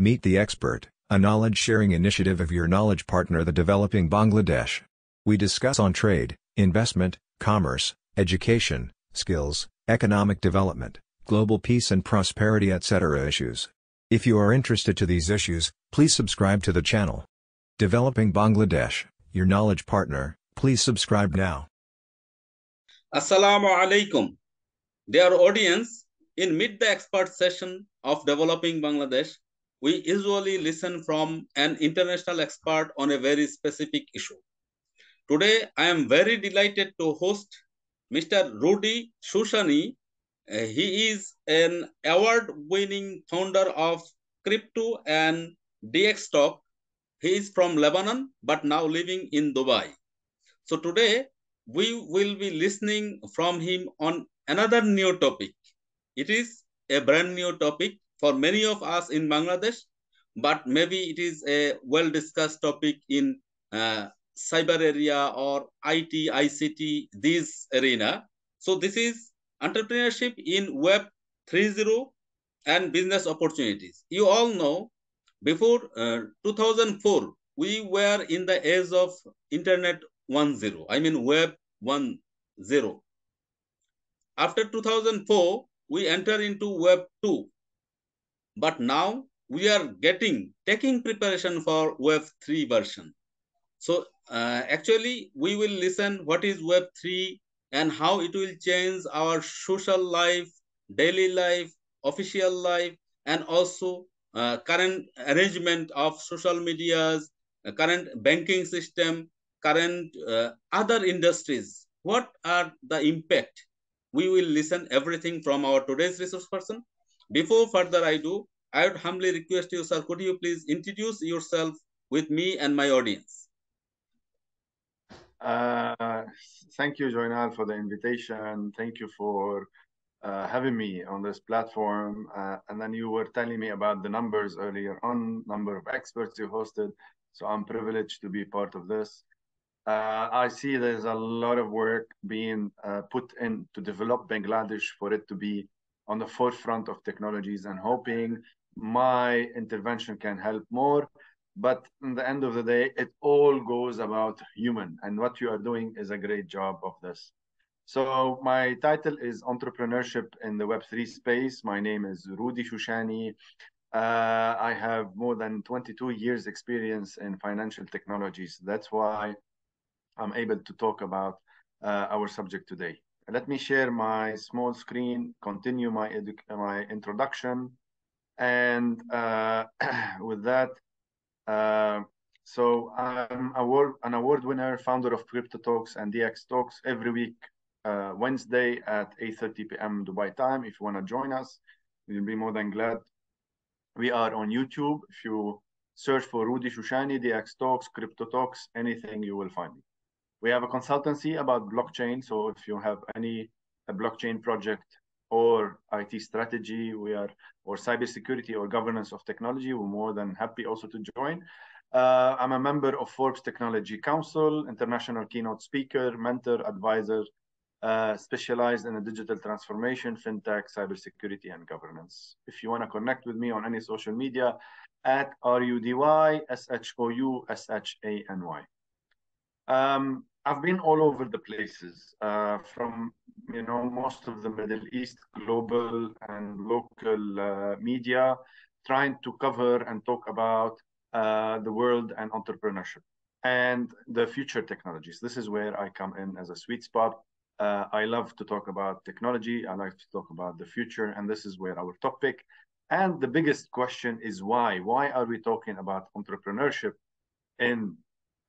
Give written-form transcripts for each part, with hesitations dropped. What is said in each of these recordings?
Meet the Expert, a knowledge-sharing initiative of your knowledge partner, the Developing Bangladesh. We discuss on trade, investment, commerce, education, skills, economic development, global peace and prosperity, etc. issues. If you are interested to these issues, please subscribe to the channel. Developing Bangladesh, your knowledge partner, please subscribe now. Assalamu alaikum. Dear audience, in Meet the Expert session of Developing Bangladesh, we usually listen from an international expert on a very specific issue. Today, I am very delighted to host Mr. Rudy Shoushany. He is an award-winning founder of crypto and DxTalks. He is from Lebanon, but now living in Dubai. So today, we will be listening from him on another new topic. It is a brand new topic for many of us in Bangladesh, but maybe it is a well-discussed topic in cyber area or IT, ICT, this arena. So this is entrepreneurship in Web 3.0 and business opportunities. You all know, before 2004, we were in the age of Internet 1.0, I mean Web 1.0. After 2004, we enter into Web 2. But now we are taking preparation for Web 3 version. So actually, we will listen what is Web 3 and how it will change our social life, daily life, official life, and also current arrangement of social medias, current banking system, current other industries. What are the impact? We will listen everything from our today's resource person. Before further I do, I would humbly request you, sir, could you please introduce yourself with me and my audience? Thank you, Joynal, for the invitation. Thank you for having me on this platform. And then you were telling me about the numbers earlier on, number of experts you hosted. So I'm privileged to be part of this. I see there's a lot of work being put in to develop Bangladesh for it to be on the forefront of technologies, and hoping my intervention can help more. But in the end of the day, it all goes about human, and what you are doing is a great job of this. So my title is Entrepreneurship in the Web3 space. My name is Rudy Shoushany. I have more than 22 years experience in financial technologies. That's why I'm able to talk about our subject today. Let me share my small screen, continue my introduction. And with that, so I'm an award winner, founder of DxTalks and DxTalks every week, Wednesday at 8:30 p.m. Dubai time. If you want to join us, we'll be more than glad. We are on YouTube. If you search for Rudy Shoushany, DxTalks, DxTalks, anything, you will find me. We have a consultancy about blockchain. So if you have any blockchain project or IT strategy, or cybersecurity or governance of technology, we're more than happy also to join. I'm a member of Forbes Technology Council, international keynote speaker, mentor, advisor, specialized in the digital transformation, fintech, cybersecurity, and governance. If you want to connect with me on any social media, at RUDYSHOUSHANY. I've been all over the places, from most of the Middle East, global and local media, trying to cover and talk about the world and entrepreneurship and the future technologies. This is where I come in as a sweet spot. I love to talk about technology. I like to talk about the future, and this is where our topic. And the biggest question is why? Why are we talking about entrepreneurship in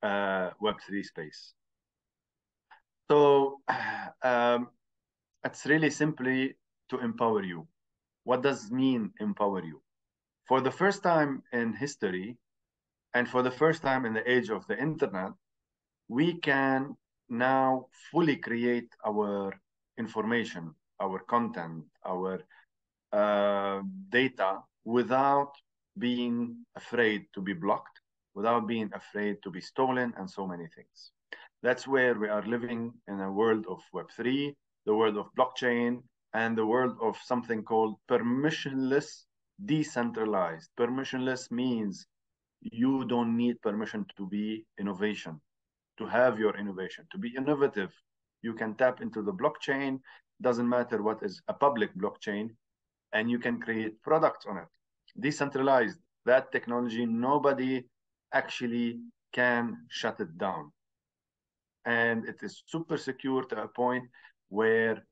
Web3 space? So it's really simply to empower you. What does it mean empower you? For the first time in history, and for the first time in the age of the internet, we can now fully create our information, our content, our data without being afraid to be blocked, without being afraid to be stolen, and so many things. That's where we are living in a world of Web3, the world of blockchain, and the world of something called permissionless decentralized. Permissionless means you don't need permission to be innovation, to have your innovation, to be innovative. You can tap into the blockchain, doesn't matter what is a public blockchain, and you can create products on it. Decentralized, that technology, nobody actually can shut it down. And it is super secure to a point where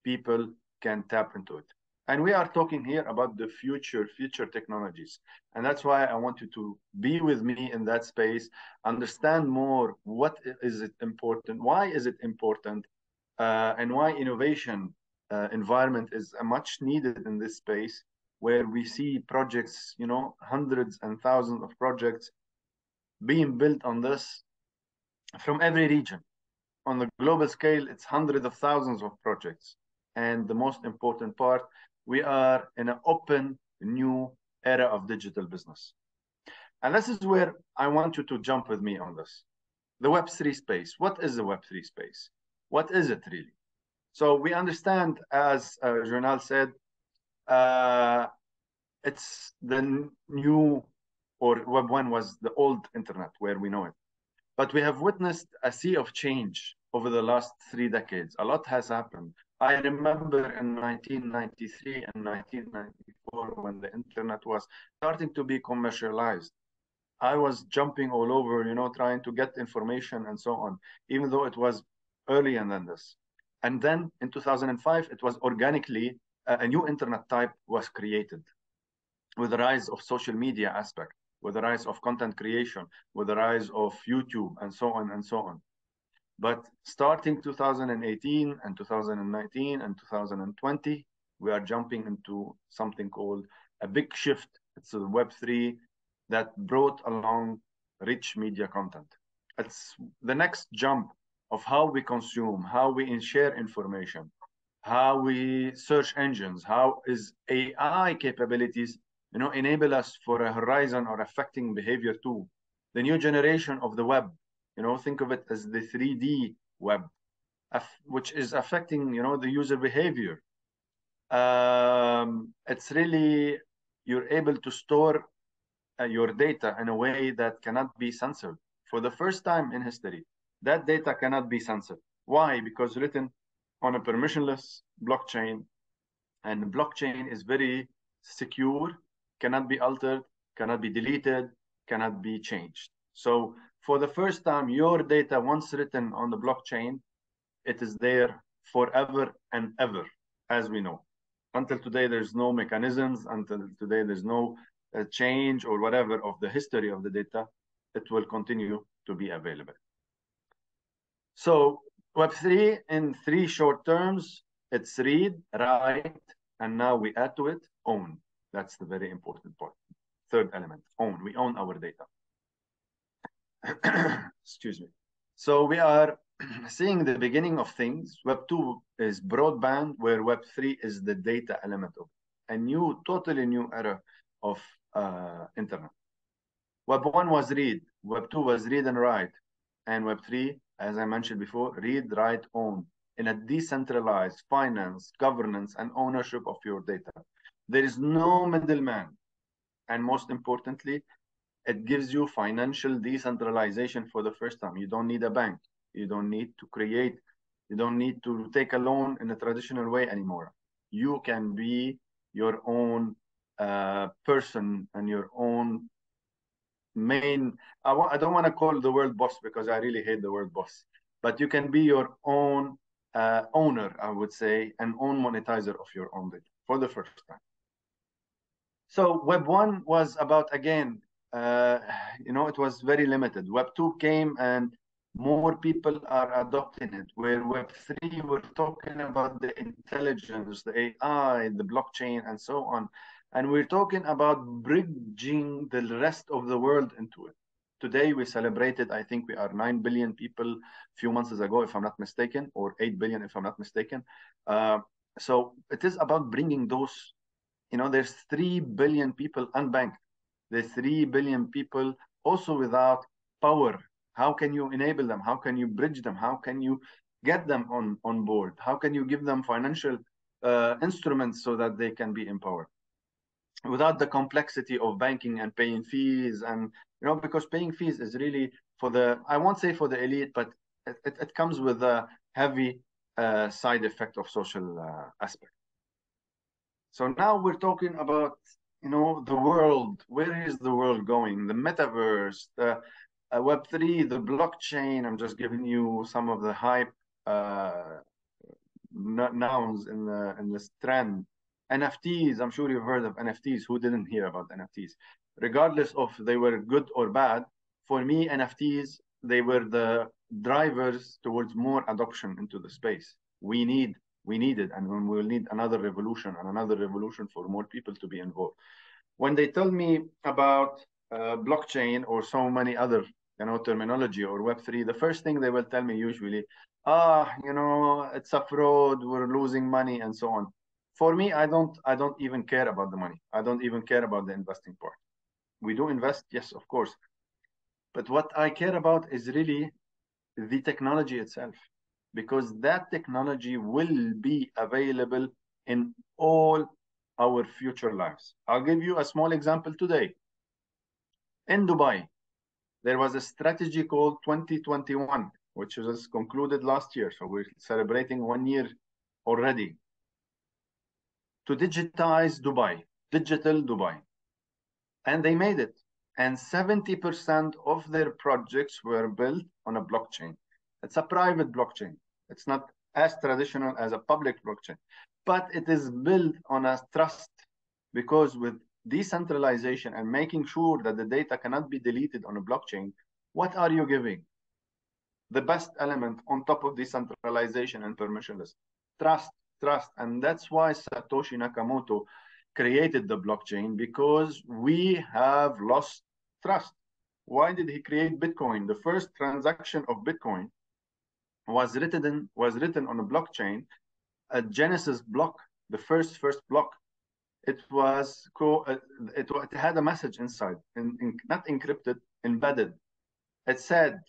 people can tap into it. And we are talking here about the future technologies. And that's why I want you to be with me in that space, understand more what is it important, why is it important, and why innovation environment is much needed in this space, where we see projects, you know, hundreds and thousands of projects being built on this from every region. On the global scale, it's hundreds of thousands of projects. And the most important part, we are in an open, new era of digital business. And this is where I want you to jump with me on this. The Web3 space. What is the Web3 space? What is it really? So we understand, as Jonal said, it's the new, or Web 1 was the old internet where we know it. But we have witnessed a sea of change over the last 3 decades. A lot has happened. I remember in 1993 and 1994 when the internet was starting to be commercialized. I was jumping all over, you know, trying to get information and so on, even though it was earlier than this. And then in 2005, it was organically, a new internet type was created with the rise of social media aspect, with the rise of content creation, with the rise of YouTube, and so on and so on. But starting 2018 and 2019 and 2020, we are jumping into something called a big shift. It's a Web3 that brought along rich media content. It's the next jump of how we consume, how we share information, how we search engines, how is AI capabilities, you know, enable us for a horizon or affecting behavior too. The new generation of the web, you know, think of it as the 3D web, which is affecting, you know, the user behavior. It's really, you're able to store your data in a way that cannot be censored. For the first time in history, that data cannot be censored. Why? Because written on a permissionless blockchain, and the blockchain is very secure, cannot be altered, cannot be deleted, cannot be changed. So for the first time, your data, once written on the blockchain, it is there forever and ever, as we know. Until today, there's no mechanisms. Until today, there's no change or whatever of the history of the data. It will continue to be available. So Web3 in 3 short terms, it's read, write, and now we add to it, own. That's the very important part. Third element, own. We own our data. Excuse me. So we are seeing the beginning of things. Web 2 is broadband, where Web 3 is the data element of a new, totally new era of internet. Web 1 was read, Web 2 was read and write, and Web 3, as I mentioned before, read, write, own, in a decentralized finance, governance, and ownership of your data. There is no middleman. And most importantly, it gives you financial decentralization for the first time. You don't need a bank. You don't need to create, you don't need to take a loan in a traditional way anymore. You can be your own person and your own main, I don't want to call the word boss because I really hate the word boss, but you can be your own owner, I would say, and own monetizer of your own data for the first time. So Web 1 was about, again, you know, it was very limited. Web 2 came and more people are adopting it, where Web 3, we're talking about the intelligence, the AI, the blockchain, and so on. And we're talking about bridging the rest of the world into it. Today, we celebrated, I think we are 9 billion people a few months ago, if I'm not mistaken, or 8 billion, if I'm not mistaken. So it is about bringing those, you know, there's 3 billion people unbanked. There's 3 billion people also without power. How can you enable them? How can you bridge them? How can you get them on board? How can you give them financial instruments so that they can be empowered? without the complexity of banking and paying fees. And, because paying fees is really for I won't say for the elite, but it comes with a heavy side effect of social aspect. So now we're talking about, the world. Where is the world going? The metaverse, the Web3, the blockchain. I'm just giving you some of the hype nouns in this trend. NFTs, I'm sure you've heard of NFTs. Who didn't hear about NFTs? Regardless of they were good or bad, for me, NFTs, they were the drivers towards more adoption into the space. We need it, and we will need another revolution for more people to be involved. When they tell me about blockchain or so many other terminology or Web3, the first thing they will tell me usually, it's a fraud, we're losing money, and so on. For me, I don't even care about the money. I don't even care about the investing part. We do invest, yes, of course. But what I care about is really the technology itself, because that technology will be available in all our future lives. I'll give you a small example today. In Dubai, there was a strategy called 2021, which was concluded last year. So we're celebrating 1 year already, to digitize Dubai, digital Dubai. And they made it. And 70% of their projects were built on a blockchain. It's a private blockchain. It's not as traditional as a public blockchain, but it is built on a trust, because with decentralization and making sure that the data cannot be deleted on a blockchain, what are you giving? The best element on top of decentralization and permissionless: trust. And that's why Satoshi Nakamoto created the blockchain, because we have lost trust. Why did he create Bitcoin? The first transaction of Bitcoin was written on a blockchain, a Genesis block, the first block. It was it had a message inside, not encrypted, embedded. It said,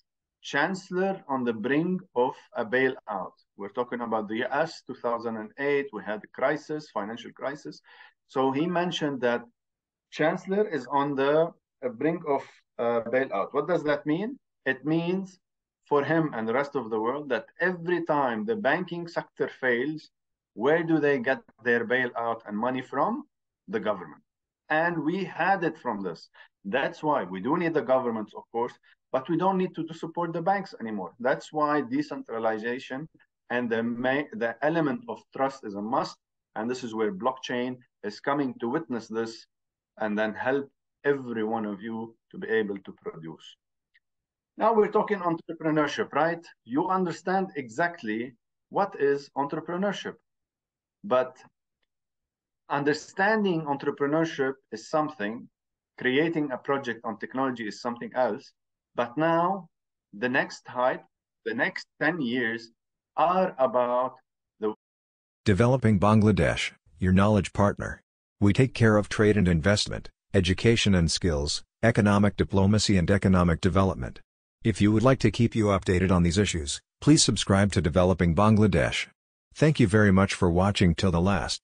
"Chancellor on the brink of a bailout." We're talking about the US, 2008. We had a crisis, financial crisis. So he mentioned that Chancellor is on the brink of bailout. What does that mean? It means for him and the rest of the world that every time the banking sector fails, where do they get their bailout and money from? The government. And we had it from this. That's why we do need the governments, of course, but we don't need to support the banks anymore. That's why decentralization and the element of trust is a must. And this is where blockchain is coming to witness this and then help every one of you to be able to produce. Now we're talking entrepreneurship, right? You understand exactly what is entrepreneurship. But understanding entrepreneurship is something, creating a project on technology is something else. But now the next hype, the next 10 years are about the Developing Bangladesh, your knowledge partner. We take care of trade and investment, education and skills, economic diplomacy and economic development. If you would like to keep you updated on these issues, please subscribe to Developing Bangladesh. Thank you very much for watching till the last.